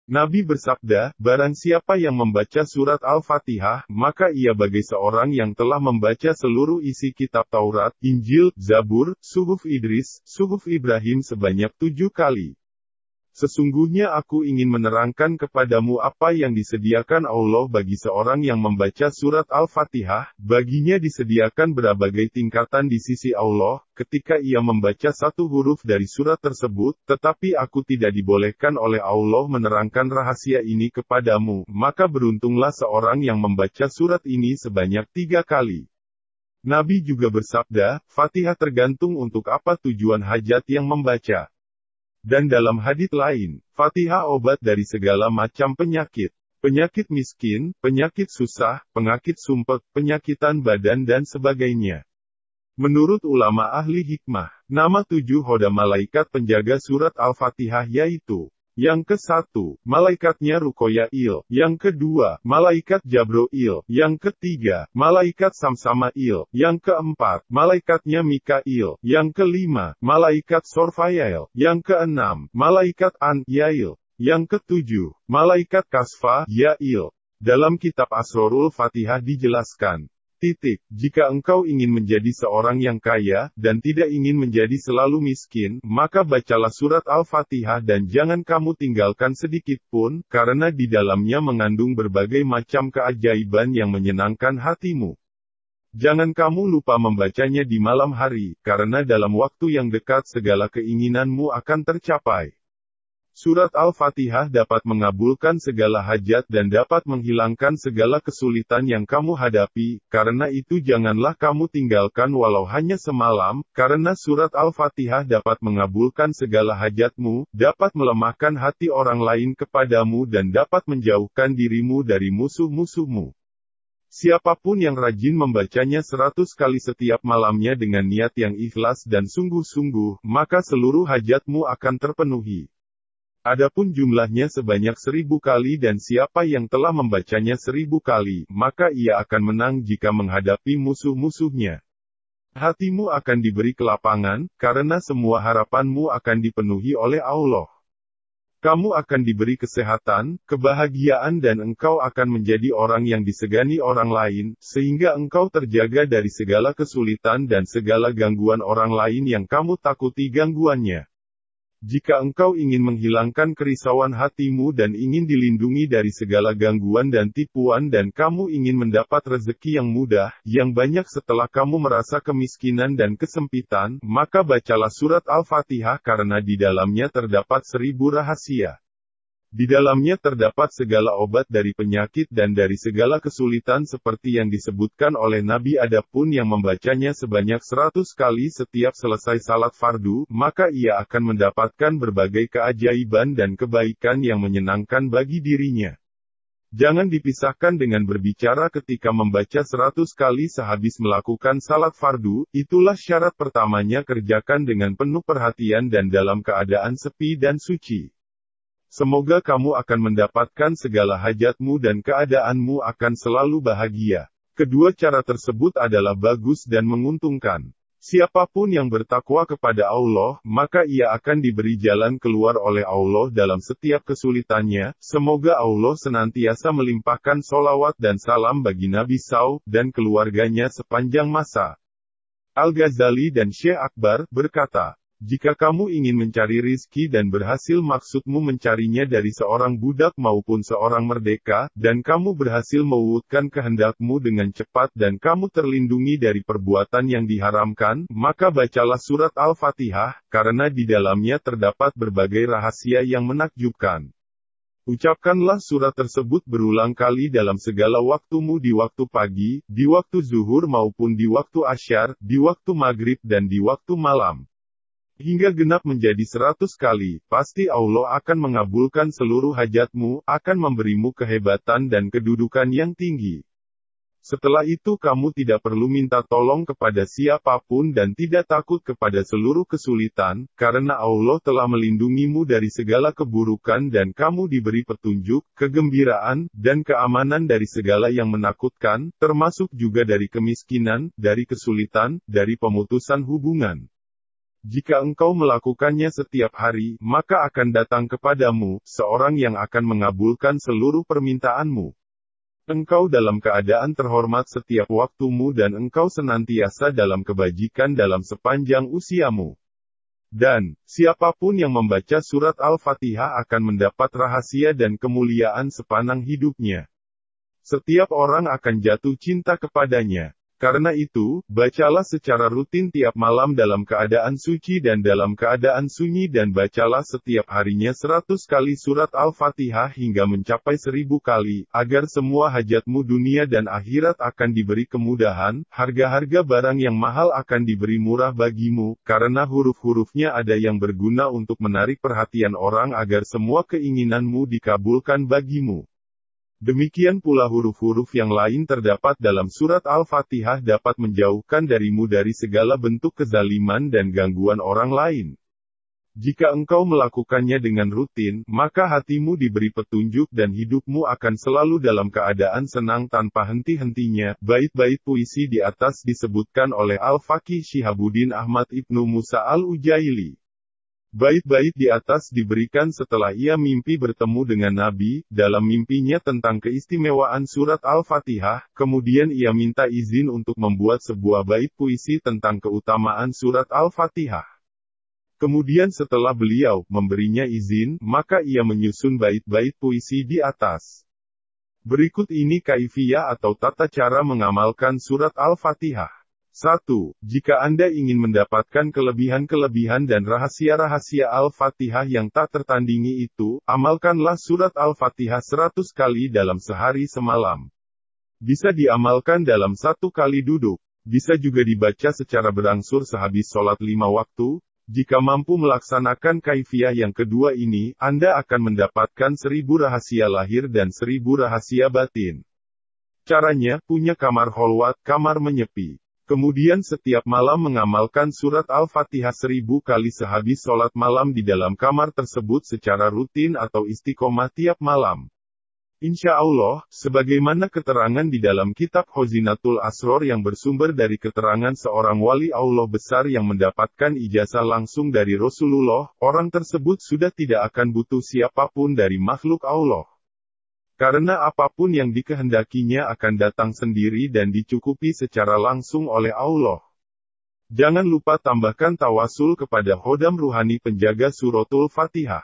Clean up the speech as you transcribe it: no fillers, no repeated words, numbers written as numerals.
Nabi bersabda, barang siapa yang membaca surat Al-Fatihah, maka ia bagai seorang yang telah membaca seluruh isi kitab Taurat, Injil, Zabur, Suhuf Idris, Suhuf Ibrahim sebanyak 7 kali. Sesungguhnya aku ingin menerangkan kepadamu apa yang disediakan Allah bagi seorang yang membaca surat Al-Fatihah. Baginya disediakan berbagai tingkatan di sisi Allah, ketika ia membaca satu huruf dari surat tersebut, tetapi aku tidak dibolehkan oleh Allah menerangkan rahasia ini kepadamu, maka beruntunglah seorang yang membaca surat ini sebanyak 3 kali. Nabi juga bersabda, Fatihah tergantung untuk apa tujuan hajat yang membaca. Dan dalam hadits lain, Fatihah obat dari segala macam penyakit. Penyakit miskin, penyakit susah, penyakit sumpek, penyakitan badan dan sebagainya. Menurut ulama ahli hikmah, nama 7 hoda malaikat penjaga surat Al-Fatihah yaitu: yang ke-1, malaikatnya Ruqoyail. Yang ke-2, malaikat Jabroil. Yang ke-3, malaikat Samsamail. Yang ke-4, malaikatnya Mikail. Yang ke-5, malaikat Sorfayail. Yang ke-6, malaikat An-Yail. Yang ke-7, malaikat Kasfa-Yail. Dalam kitab Asrorul Fatihah dijelaskan, jika engkau ingin menjadi seorang yang kaya, dan tidak ingin menjadi selalu miskin, maka bacalah surat Al-Fatihah dan jangan kamu tinggalkan sedikit pun, karena di dalamnya mengandung berbagai macam keajaiban yang menyenangkan hatimu. Jangan kamu lupa membacanya di malam hari, karena dalam waktu yang dekat segala keinginanmu akan tercapai. Surat Al-Fatihah dapat mengabulkan segala hajat dan dapat menghilangkan segala kesulitan yang kamu hadapi, karena itu janganlah kamu tinggalkan walau hanya semalam, karena surat Al-Fatihah dapat mengabulkan segala hajatmu, dapat melemahkan hati orang lain kepadamu dan dapat menjauhkan dirimu dari musuh-musuhmu. Siapapun yang rajin membacanya 100 kali setiap malamnya dengan niat yang ikhlas dan sungguh-sungguh, maka seluruh hajatmu akan terpenuhi. Adapun jumlahnya sebanyak 1000 kali dan siapa yang telah membacanya 1000 kali, maka ia akan menang jika menghadapi musuh-musuhnya. Hatimu akan diberi kelapangan, karena semua harapanmu akan dipenuhi oleh Allah. Kamu akan diberi kesehatan, kebahagiaan dan engkau akan menjadi orang yang disegani orang lain, sehingga engkau terjaga dari segala kesulitan dan segala gangguan orang lain yang kamu takuti gangguannya. Jika engkau ingin menghilangkan kerisauan hatimu dan ingin dilindungi dari segala gangguan dan tipuan dan kamu ingin mendapat rezeki yang mudah, yang banyak setelah kamu merasa kemiskinan dan kesempitan, maka bacalah surat Al-Fatihah karena di dalamnya terdapat 1000 rahasia. Di dalamnya terdapat segala obat dari penyakit dan dari segala kesulitan seperti yang disebutkan oleh Nabi. Adapun yang membacanya sebanyak 100 kali setiap selesai salat fardu, maka ia akan mendapatkan berbagai keajaiban dan kebaikan yang menyenangkan bagi dirinya. Jangan dipisahkan dengan berbicara ketika membaca 100 kali sehabis melakukan salat fardu, itulah syarat pertamanya. Kerjakan dengan penuh perhatian dan dalam keadaan sepi dan suci. Semoga kamu akan mendapatkan segala hajatmu dan keadaanmu akan selalu bahagia. Kedua cara tersebut adalah bagus dan menguntungkan. Siapapun yang bertakwa kepada Allah, maka ia akan diberi jalan keluar oleh Allah dalam setiap kesulitannya. Semoga Allah senantiasa melimpahkan sholawat dan salam bagi Nabi SAW dan keluarganya sepanjang masa. Al-Ghazali dan Syekh Akbar berkata, jika kamu ingin mencari rizki dan berhasil maksudmu mencarinya dari seorang budak maupun seorang merdeka, dan kamu berhasil mewujudkan kehendakmu dengan cepat dan kamu terlindungi dari perbuatan yang diharamkan, maka bacalah surat Al-Fatihah, karena di dalamnya terdapat berbagai rahasia yang menakjubkan. Ucapkanlah surat tersebut berulang kali dalam segala waktumu, di waktu pagi, di waktu zuhur maupun di waktu asyar, di waktu maghrib dan di waktu malam. Hingga genap menjadi 100 kali, pasti Allah akan mengabulkan seluruh hajatmu, akan memberimu kehebatan dan kedudukan yang tinggi. Setelah itu kamu tidak perlu minta tolong kepada siapapun dan tidak takut kepada seluruh kesulitan, karena Allah telah melindungimu dari segala keburukan dan kamu diberi petunjuk, kegembiraan, dan keamanan dari segala yang menakutkan, termasuk juga dari kemiskinan, dari kesulitan, dari pemutusan hubungan. Jika engkau melakukannya setiap hari, maka akan datang kepadamu seorang yang akan mengabulkan seluruh permintaanmu. Engkau dalam keadaan terhormat setiap waktumu dan engkau senantiasa dalam kebajikan dalam sepanjang usiamu. Dan, siapapun yang membaca surat Al-Fatihah akan mendapat rahasia dan kemuliaan sepanjang hidupnya. Setiap orang akan jatuh cinta kepadanya. Karena itu, bacalah secara rutin tiap malam dalam keadaan suci dan dalam keadaan sunyi dan bacalah setiap harinya 100 kali surat Al-Fatihah hingga mencapai 1000 kali, agar semua hajatmu dunia dan akhirat akan diberi kemudahan, harga-harga barang yang mahal akan diberi murah bagimu, karena huruf-hurufnya ada yang berguna untuk menarik perhatian orang agar semua keinginanmu dikabulkan bagimu. Demikian pula huruf-huruf yang lain terdapat dalam surat Al-Fatihah dapat menjauhkan darimu dari segala bentuk kezaliman dan gangguan orang lain. Jika engkau melakukannya dengan rutin, maka hatimu diberi petunjuk dan hidupmu akan selalu dalam keadaan senang tanpa henti-hentinya. Bait-bait puisi di atas disebutkan oleh Al-Faqih Syihabuddin Ahmad Ibnu Musa Al-Ujaili. Bait-bait di atas diberikan setelah ia mimpi bertemu dengan Nabi, dalam mimpinya tentang keistimewaan surat Al-Fatihah, kemudian ia minta izin untuk membuat sebuah bait puisi tentang keutamaan surat Al-Fatihah. Kemudian setelah beliau memberinya izin, maka ia menyusun bait-bait puisi di atas. Berikut ini kaifiyah atau tata cara mengamalkan surat Al-Fatihah. 1. Jika Anda ingin mendapatkan kelebihan-kelebihan dan rahasia-rahasia Al-Fatihah yang tak tertandingi itu, amalkanlah surat Al-Fatihah 100 kali dalam sehari semalam. Bisa diamalkan dalam 1 kali duduk. Bisa juga dibaca secara berangsur sehabis sholat 5 waktu. Jika mampu melaksanakan kaifiyah yang kedua ini, Anda akan mendapatkan 1000 rahasia lahir dan 1000 rahasia batin. Caranya, punya kamar kholwat, kamar menyepi. Kemudian setiap malam mengamalkan surat Al-Fatihah 1000 kali sehabis sholat malam di dalam kamar tersebut secara rutin atau istiqomah tiap malam. Insya Allah, sebagaimana keterangan di dalam kitab Khazinatul Asror yang bersumber dari keterangan seorang wali Allah besar yang mendapatkan ijazah langsung dari Rasulullah, orang tersebut sudah tidak akan butuh siapapun dari makhluk Allah. Karena apapun yang dikehendakinya akan datang sendiri dan dicukupi secara langsung oleh Allah. Jangan lupa tambahkan tawasul kepada khodam ruhani penjaga suratul Fatihah.